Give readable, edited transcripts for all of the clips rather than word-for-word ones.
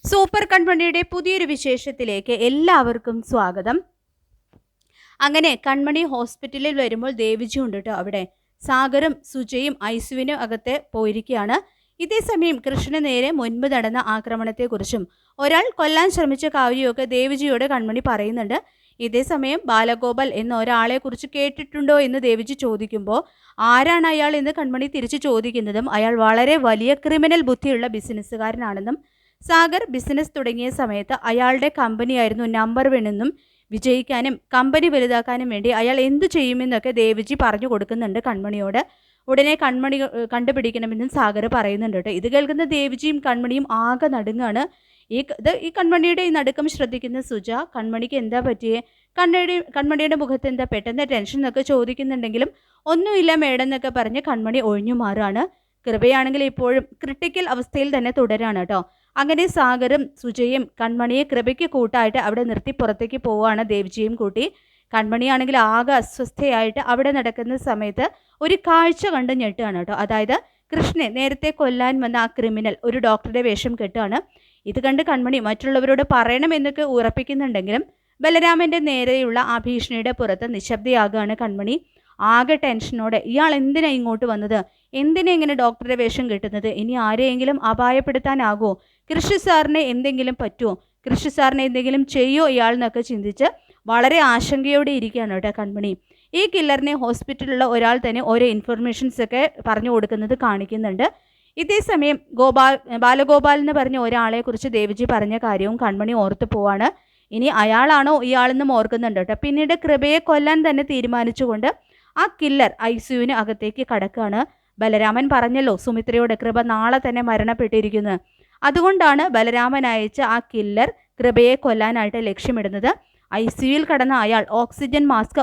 Super കൺമണിയുടെ പുതിയൊരു വിശേഷത്തിലേക്ക് എല്ലാവർക്കും സ്വാഗതം. അങ്ങനെ കൺമണി ഹോസ്പിറ്റലിൽ വരുമ്പോൾ ദേവിജി ഉണ്ട് കേട്ടോ അവിടെ. സാഗറും സുജയും ഐസുവിനും അകത്തെ പോയിരിക്കുകയാണ്. ഇതേ സമയം കൃഷ്ണന് നേരെ മുൻപ് നടന്ന ആക്രമണത്തെക്കുറിച്ചും ഒരാൾ കൊല്ലാൻ ശ്രമിച്ച കാര്യമൊക്കെ ദേവിജിയോട് കൺമണി പറയുന്നുണ്ട്. ഇതേ സമയം ബാലഗോപാൽ എന്ന ഒരാളെ കുറിച്ച് കേട്ടിട്ടുണ്ടോ എന്ന് ദേവിജി ചോദിക്കുമ്പോൾ ആരാണ് അയാൾ എന്ന് കൺമണി തിരിച്ചു ചോദിക്കുന്നതും അയാൾ വളരെ വലിയ ക്രിമിനൽ ബുദ്ധിയുള്ള ബിസിനസ്സുകാരനാണെന്നും സാഗർ ബിസിനസ് തുടങ്ങിയ സമയത്ത് അയാളുടെ കമ്പനിയായിരുന്നു നമ്പർ 1 എന്നും വിജയിക്കാനും കമ്പനി വലുതാക്കാനും വേണ്ടി അയാൾ എന്തു ചെയ്യുമെന്നൊക്കെ ദേവിജി പറഞ്ഞു കൊടുക്കുന്നുണ്ട് കൺമണിയോട്. ഉടനെ കൺമണി കണ്ടുപിടിക്കണമെന്നും സാഗർ പറയുന്നുണ്ട് കേട്ടോ. ഇത് കേൾക്കുന്ന ദേവിജിയും കൺമണിയും ആകെ നടുങ്ങാണ്. ഈ കൺമണിയുടെ ഈ നടുക്കം ശ്രദ്ധിക്കുന്ന സുജ കൺമണിക്ക് എന്താ പറ്റിയേ, കൺമണിയുടെ മുഖത്ത് എന്താ പെട്ടെന്ന് ടെൻഷൻ എന്നൊക്കെ ചോദിക്കുന്നുണ്ടെങ്കിലും ഒന്നുമില്ല മേഡം എന്നൊക്കെ പറഞ്ഞ് കൺമണി ഒഴിഞ്ഞു മാറുകയാണ്. കൃപയാണെങ്കിൽ ഇപ്പോഴും ക്രിട്ടിക്കൽ അവസ്ഥയിൽ തന്നെ തുടരാണ് കേട്ടോ. അങ്ങനെ സാഗറും സുജയും കൺമണിയെ കൃപയ്ക്ക് കൂട്ടായിട്ട് അവിടെ നിർത്തി പുറത്തേക്ക് പോവുകയാണ് ദേവിജിയും കൂട്ടി. കൺമണിയാണെങ്കിൽ ആകെ അസ്വസ്ഥയായിട്ട് അവിടെ നടക്കുന്ന സമയത്ത് ഒരു കാഴ്ച കണ്ട് ഞെട്ടുകയാണ് കേട്ടോ. അതായത് കൃഷ്ണനെ നേരത്തെ കൊല്ലാൻ വന്ന ആ ക്രിമിനൽ ഒരു ഡോക്ടറുടെ വേഷം കെട്ടുകയാണ്. ഇത് കണ്ട് കൺമണി മറ്റുള്ളവരോട് പറയണമെന്നൊക്കെ ഉറപ്പിക്കുന്നുണ്ടെങ്കിലും ബലരാമൻ്റെ നേരെയുള്ള ആ ഭീഷണിയുടെ പുറത്ത് നിശബ്ദയാകുകയാണ് കൺമണി. ആകെ ടെൻഷനോടെ ഇയാൾ എന്തിനാ ഇങ്ങോട്ട് വന്നത്, എന്തിനാ ഇങ്ങനെ ഡോക്ടറുടെ വേഷം കിട്ടുന്നത്, ഇനി ആരെയെങ്കിലും അപായപ്പെടുത്താനാകുമോ, കൃഷി സാറിനെ എന്തെങ്കിലും പറ്റുമോ, കൃഷി സാറിനെ എന്തെങ്കിലും ചെയ്യുമോ ഇയാൾ എന്നൊക്കെ ചിന്തിച്ച് വളരെ ആശങ്കയോടെ ഇരിക്കുകയാണ് കേട്ടോ കൺമണി. ഈ കില്ലറിനെ ഹോസ്പിറ്റലിലുള്ള ഒരാൾ തന്നെ ഓരോ ഇൻഫർമേഷൻസ് ഒക്കെ പറഞ്ഞു കൊടുക്കുന്നത് കാണിക്കുന്നുണ്ട്. ഇതേ സമയം ബാലഗോപാൽ എന്ന് പറഞ്ഞ ഒരാളെക്കുറിച്ച് ദേവിജി പറഞ്ഞ കാര്യവും കൺമണി ഓർത്തു പോവാണ്. ഇനി അയാളാണോ ഇയാളെന്നും ഓർക്കുന്നുണ്ട് കേട്ടോ. പിന്നീട് കൃപയെ കൊല്ലാൻ തന്നെ തീരുമാനിച്ചുകൊണ്ട് ആ കില്ലർ ഐസിയുവിന് അകത്തേക്ക് കടക്കുകയാണ്. ബലരാമൻ പറഞ്ഞല്ലോ സുമിത്രയോട് കൃപ നാളെ തന്നെ മരണപ്പെട്ടിരിക്കുന്നത്. അതുകൊണ്ടാണ് ബലരാമൻ അയച്ച ആ കില്ലർ കൃപയെ കൊല്ലാനായിട്ട് ലക്ഷ്യമിടുന്നത്. ഐസിയുയിൽ കടന്ന അയാൾ ഓക്സിജൻ മാസ്ക്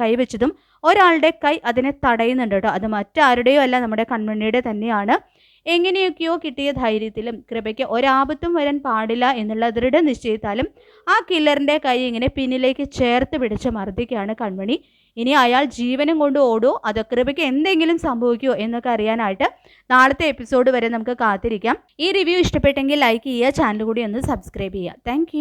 കൈവച്ചതും ഒരാളുടെ കൈ അതിനെ തടയുന്നുണ്ട് കേട്ടോ. അത് മറ്റാരുടെയോ അല്ല, നമ്മുടെ കൺമണിയുടെ തന്നെയാണ്. എങ്ങനെയൊക്കെയോ കിട്ടിയ ധൈര്യത്തിലും കൃപയ്ക്ക് ഒരാപത്തും വരാൻ പാടില്ല എന്നുള്ള ദൃഢനിശ്ചയത്താലും ആ കില്ലറിൻ്റെ കൈ ഇങ്ങനെ പിന്നിലേക്ക് ചേർത്ത് പിടിച്ച് മർദ്ദിക്കുകയാണ് കൺമണി. ഇനി അയാൾ ജീവനും കൊണ്ട് ഓടുമോ അതോ കൃപയ്ക്ക് എന്തെങ്കിലും സംഭവിക്കുമോ എന്നൊക്കെ അറിയാനായിട്ട് നാളത്തെ എപ്പിസോഡ് വരെ നമുക്ക് കാത്തിരിക്കാം. ഈ റിവ്യൂ ഇഷ്ടപ്പെട്ടെങ്കിൽ ലൈക്ക് ചെയ്യുക, ചാനൽ കൂടി ഒന്ന് സബ്സ്ക്രൈബ് ചെയ്യുക. താങ്ക്